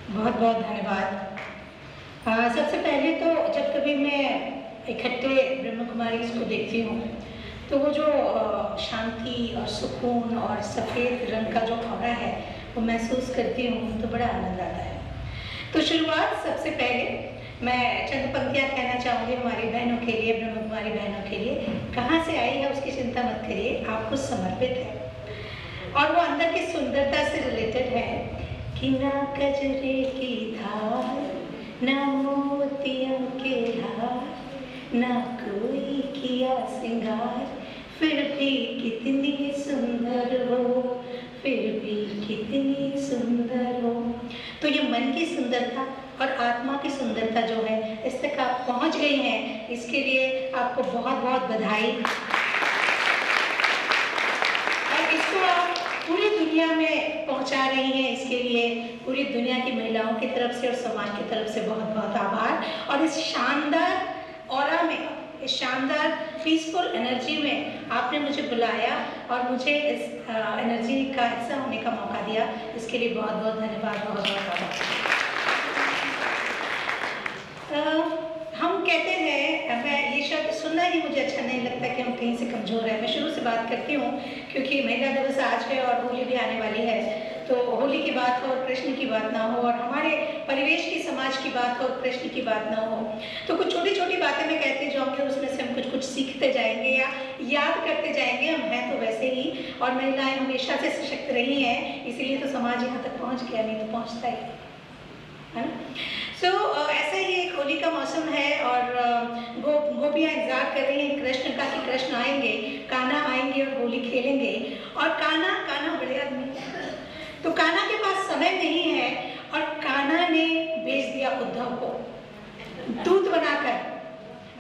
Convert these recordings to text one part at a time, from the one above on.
बहुत बहुत धन्यवाद। सबसे पहले तो जब कभी मैं इकट्ठे ब्रह्म कुमारीज़ को देखती हूँ तो वो जो शांति और सुकून और सफ़ेद रंग का जो ऑरा है वो महसूस करती हूँ तो बड़ा आनंद आता है। तो शुरुआत सबसे पहले मैं चंद पंक्तियाँ कहना चाहूँगी हमारी बहनों के लिए, ब्रह्म कुमारी बहनों के लिए। कहाँ से आई है उसकी चिंता मत करिए, आपको समर्पित है और वो अंदर की सुंदरता से रिलेटेड है कि ना कजरे की धार, ना मोतियों के हार, ना कोई किया श्रृंगार, फिर भी कितनी सुंदर हो, फिर भी कितनी सुंदर हो। तो ये मन की सुंदरता और आत्मा की सुंदरता जो है इस तक आप पहुंच गई हैं, इसके लिए आपको बहुत बहुत बधाई। और इसको आप पूरी दुनिया में पहुंचा रही हैं, इसके लिए पूरी दुनिया की महिलाओं की तरफ से और समाज की तरफ से बहुत बहुत आभार। और इस शानदार ऑरा में, इस शानदार पीसफुल एनर्जी में आपने मुझे बुलाया और मुझे इस एनर्जी का हिस्सा होने का मौका दिया, इसके लिए बहुत बहुत धन्यवाद, बहुत बहुत आभार। हम कहते हैं, मैं ये शब्द सुनना ही मुझे अच्छा नहीं लगता कि हम कहीं से कमज़ोर हैं। मैं शुरू से बात करती हूँ क्योंकि महिला दिवस आज है और होली भी आने वाली है, तो होली की बात हो और कृष्ण की बात ना हो, और हमारे परिवेश की, समाज की बात हो और कृष्ण की बात ना हो, तो कुछ छोटी छोटी बातें मैं कहती जाऊँगी, उसमें से हम कुछ कुछ सीखते जाएंगे या याद करते जाएंगे। हम हैं तो वैसे ही, और महिलाएं हमेशा से सशक्त रही हैं, इसीलिए तो समाज यहाँ तक पहुँच गया, नहीं तो पहुँचता ही है ना। सो ऐसा ही एक होली का मौसम है और गोपियाँ इंतजार कर रही हैं कृष्ण का कि कृष्ण आएंगे, कान्हा आएंगे और होली खेलेंगे। और कान्हा बड़े आदमी, तो कान्हा के पास समय नहीं है और कान्हा ने भेज दिया उद्धव को दूत बनाकर।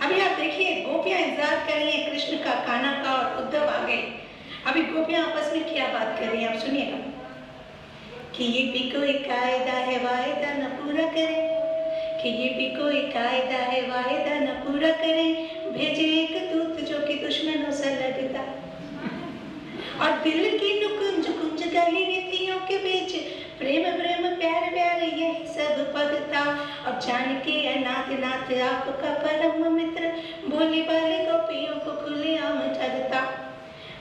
अभी आप देखिए, गोपियाँ इंतजार कर रही हैं कृष्ण का, कान्हा का, और उद्धव आ गए। अभी गोपियाँ आपस में क्या बात कर रही हैं आप सुनिएगा कि ये भी कोई कायदा है वायदा न पूरा करे, कि ये भी कोई कायदा है वायदा न पूरा करे, भेजे एक दूत जो कि दुश्मनों से लड़ता, और दिल की नुकुंज कुंज गली नीतियों के बीच प्रेम प्रेम प्यार प्यार ये सब पगता, और जान के अनाथ नाथ आपका परम मित्र, भोले भाले गोपियों को खुले आम ठगता।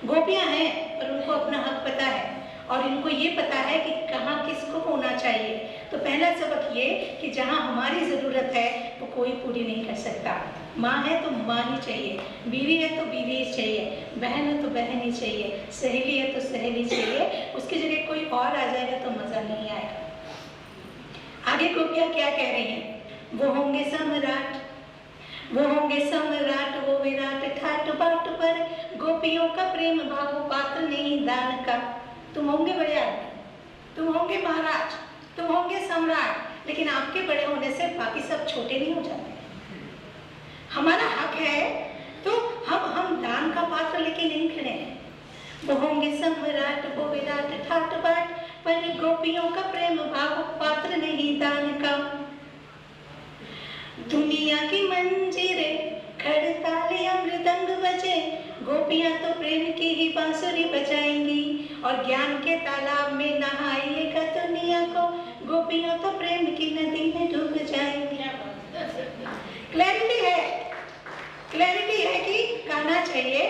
गोपियां हैं और उनको अपना हक पता है और इनको ये पता है कि कहाँ किसको होना चाहिए। तो पहला सबक ये कि जहाँ हमारी ज़रूरत है वो कोई पूरी नहीं कर सकता। माँ है तो माँ ही चाहिए, बीवी है तो बीवी ही चाहिए, बहन है तो बहन ही चाहिए, सहेली है तो सहेली चाहिए, उसकी जगह कोई और आ जाएगा तो मज़ा नहीं आएगा। आगे गोपियाँ क्या कह रही हैं? वो होंगे सम्राट, वो होंगे सम्राट, वो विराट ठाट बाट पर, गोपियों का प्रेम भाव पात्र नहीं दान का। तुम होंगे बड़े आदमी, तुम होंगे महाराज, तुम होंगे सम्राट, लेकिन आपके बड़े होने से बाकी सब छोटे नहीं हो जाते। हमारा हक है तो हम दान का पात्र लेके नहीं खड़े हैं। वो होंगे सम्राट, वो विराट ठाट बाट पर, गोपियों का प्रेम भाव पात्र नहीं दान का। दुनिया की मंजीरें खड़तालियां मृदंग बजे, गोपियां तो प्रेम की ही बांसुरी बजाएंगी, और ज्ञान के तालाब में नहाइएगा दुनिया को, गोपियां तो प्रेम की नदी में डूब जाएंगी। क्लैरिटी है कि गाना चाहिए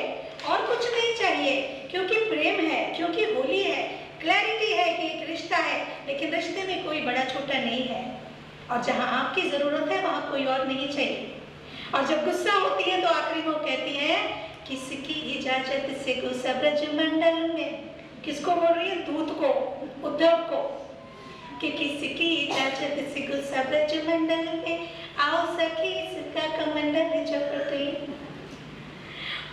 और कुछ नहीं चाहिए, क्योंकि प्रेम है, क्योंकि होली है। क्लैरिटी है कि एक रिश्ता है, लेकिन रिश्ते में कोई बड़ा छोटा नहीं है, और जहाँ आपकी जरूरत है वहाँ कोई और नहीं चाहिए। और जब गुस्सा होती है तो आखिरी में वो कहती है, किसकी इजाजत से गुस्सा ब्रजमंडल में। किसको बोल रही है? दूत को, उद्धव को, कि किसकी इजाजत से गुस्सा ब्रजमंडल में, आओ सखी इसका कमंडल झपट ले,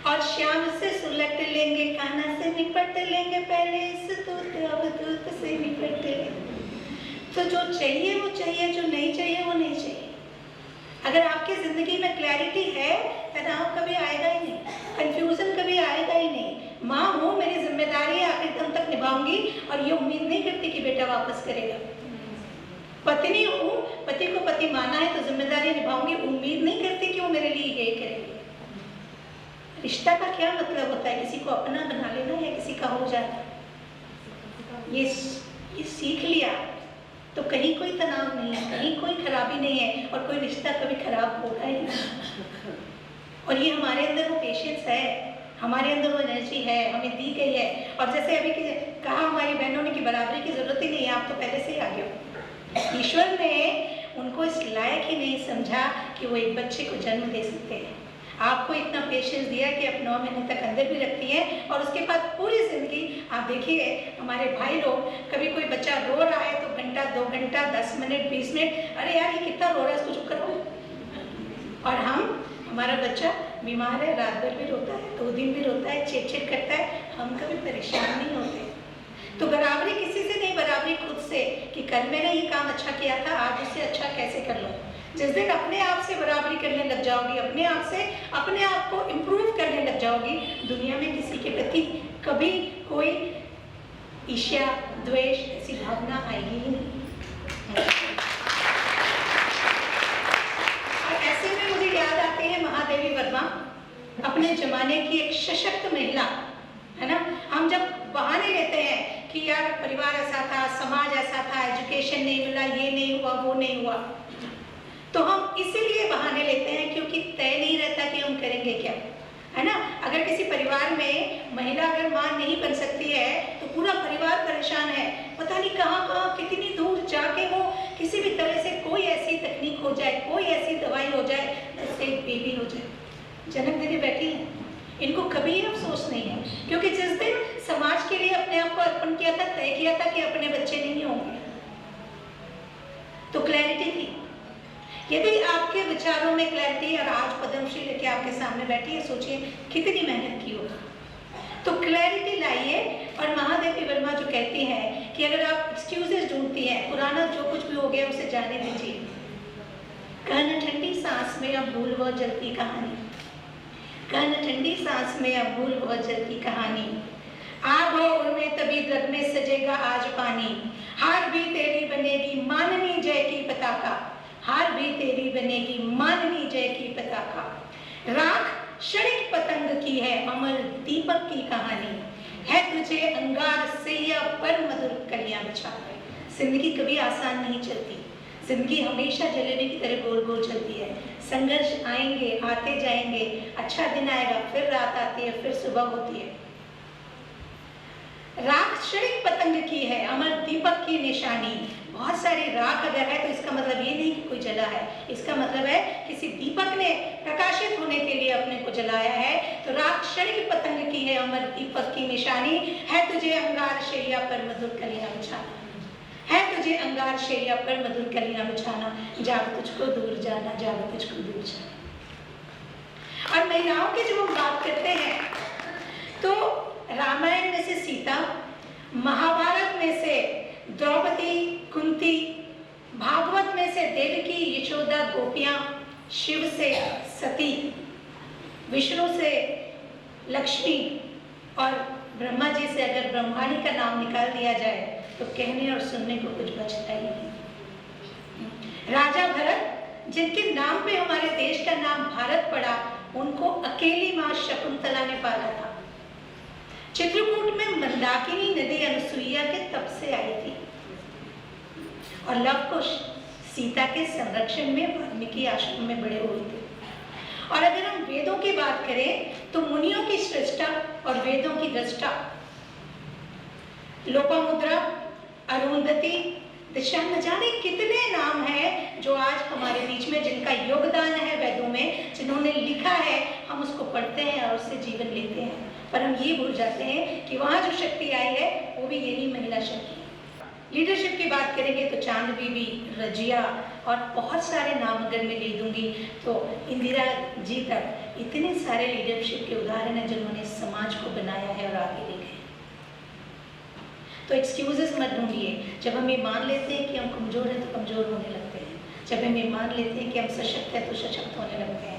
और श्याम से सुलट लेंगे, कान्हा से निपट लेंगे, पहले इस दूत अवधूत से निपट लेंगे। तो जो चाहिए वो चाहिए, जो नहीं चाहिए वो नहीं चाहिए। अगर आपकी जिंदगी में क्लैरिटी है, तनाव कभी आएगा ही नहीं, कंफ्यूजन कभी आएगा ही नहीं। माँ हूँ, मेरी जिम्मेदारी है, आखिर दम तक निभाऊंगी, और ये उम्मीद नहीं करती कि बेटा वापस करेगा। पत्नी हूँ, पति को पति माना है तो जिम्मेदारी निभाऊंगी, उम्मीद नहीं करती कि वो मेरे लिए यही करेगी। रिश्ता का क्या मतलब होता है? किसी को अपना बना लेना या किसी का हो जाना। ये सीख लिया तो कहीं कोई तनाव नहीं है, कहीं कोई खराबी नहीं है, और कोई रिश्ता कभी खराब होगा ही नहीं। और ये हमारे अंदर वो पेशेंस है, हमारे अंदर वो एनर्जी है, हमें दी गई है। और जैसे अभी कहा हमारी बहनों ने कि बराबरी की जरूरत ही नहीं है, आप तो पहले से ही आगे हो। ईश्वर ने उनको इस लायक ही नहीं समझा कि वो एक बच्चे को जन्म दे सकते हैं। आपको इतना पेशेंस दिया कि आप 9 महीने तक अंदर भी रखती हैं, और उसके बाद पूरी जिंदगी आप देखिए हमारे भाई लोग, कभी कोई बच्चा रो रहा है तो घंटा 2 घंटा 10 मिनट 20 मिनट, अरे यार ये कितना रो रहा है, इसको चुप करो। और हमारा बच्चा बीमार है, रात भर भी रोता है, 2 दिन भी रोता है, चिड़चिड़ करता है, हम कभी परेशान नहीं होते। तो बराबरी किसी से नहीं, बराबरी खुद से, कि कल मैंने ये काम अच्छा किया था, आज उससे अच्छा कैसे कर लो। जिस दिन अपने आप से बराबरी करने लग जाओगी, अपने आप से अपने आप को इम्प्रूव करने लग जाओगी, दुनिया में किसी के प्रति कभी कोई ईर्ष्या द्वेष ऐसी भावना आएगी ही नहीं। और ऐसे में मुझे याद आते हैं महादेवी वर्मा, अपने जमाने की एक सशक्त महिला, है ना। हम जब बहाने लेते हैं कि यार परिवार ऐसा था, समाज ऐसा था, एजुकेशन नहीं मिला, ये नहीं हुआ, वो नहीं हुआ, तो हम इसीलिए बहाने लेते हैं क्योंकि तय नहीं रहता कि हम करेंगे क्या, है ना। अगर किसी परिवार में महिला अगर मां नहीं बन सकती है तो पूरा परिवार परेशान है, पता नहीं कहाँ कहाँ कितनी दूर जाके वो किसी भी तरह से कोई ऐसी तकनीक हो जाए, कोई ऐसी दवाई हो जाए जिससे एक बेबी हो जाए। जनक दीदी बैठी हैं, इनको कभी अफसोस नहीं है, क्योंकि जिस दिन समाज के लिए अपने आप को अर्पण किया था, तय किया था कि अपने बच्चे नहीं होंगे, तो क्लैरिटी थी। यदि आपके विचारों में क्लैरिटी, और आज पद्मश्री लेके आपके सामने बैठी है, सोचिए कितनी मेहनत की होगी, तो क्लैरिटी लाइए। और महादेवी वर्मा जो कहती हैं कि अगर आप एक्सक्यूजेस ढूंढती हैं, पुराना जो कुछ भी हो गया उसे जाने दीजिए। कहना ठंडी सांस में अब भूल बहुत जल्दी कहानी, कहना ठंडी सांस में अब भूल बहुत जल्दी कहानी, आग हो उनमें तभी रग में सजेगा आज पानी, हार भी तेरी बनेगी माननी जय की पताका, हार भी तेरी बनेगी माननी जय की पताका, राख क्षणिक पतंग की है अमर दीपक की कहानी, है तुझे अंगार सैया पर मधुर कलियां बिछा। जिंदगी कभी आसान नहीं चलती, जिंदगी हमेशा जलेबी की तरह गोल गोल चलती है। संघर्ष आएंगे, आते जाएंगे, अच्छा दिन आएगा, फिर रात आती है, फिर सुबह होती है। राख क्षणिक पतंग की है अमर दीपक की निशानी, बहुत सारी राख अगर है तो इसका मतलब ये नहीं कि कोई जला है, इसका मतलब है किसी दीपक ने प्रकाशित होने के लिए अपने को जलाया है। तो राख क्षणिक पतंग की है अमर दीपक की निशानी, है तुझे अंगार शैया पर मधुर कलियां बिछाना, है तुझे अंगार शैया पर मधुर कलियां बिछाना, जाग तुझको दूर जाना, जाग तुझको दूर जाना। और महिलाओं की जब हम बात करते हैं तो रामायण में से सीता, महाभारत में से द्रौपदी, कुंती, भागवत में से देवकी, यशोदा, गोपियां, शिव से सती, विष्णु से लक्ष्मी, और ब्रह्मा जी से अगर ब्रह्माणी का नाम निकाल दिया जाए तो कहने और सुनने को कुछ बचता ही नहीं। राजा भरत, जिनके नाम पे हमारे देश का नाम भारत पड़ा, उनको अकेली मां शकुंतला ने पाला था। चित्रकूट में मंदाकिनी नदी अनुसुईया के तप से आई थी, और लव कुश सीता के संरक्षण में वाल्मीकि आश्रम में बड़े हुए थे। और अगर हम वेदों की बात करें तो मुनियों की सृष्टा और वेदों की दृष्टा लोपामुद्रा, अरुंधति, दिशा, न जाने कितने नाम हैं जो आज हमारे बीच में, जिनका योगदान है वेदों में, जिन्होंने लिखा है, हम उसको पढ़ते हैं और उससे जीवन लेते हैं। पर हम ये भूल जाते हैं कि वहाँ जो शक्ति आई है वो भी यही महिला शक्ति है। लीडरशिप की बात करेंगे तो चांद बीबी, रजिया, और बहुत सारे नाम अगर मैं ले दूंगी तो इंदिरा जी तक, इतने सारे लीडरशिप के उदाहरण हैं जिन्होंने समाज को बनाया है और आगे ले गए। तो एक्सक्यूजेस मत ढूंढिए। जब हम ये मान लेते हैं कि हम कमजोर हैं तो कमजोर होने लगते हैं, जब हम ये मान लेते हैं कि हम सशक्त हैं तो सशक्त होने लगते हैं।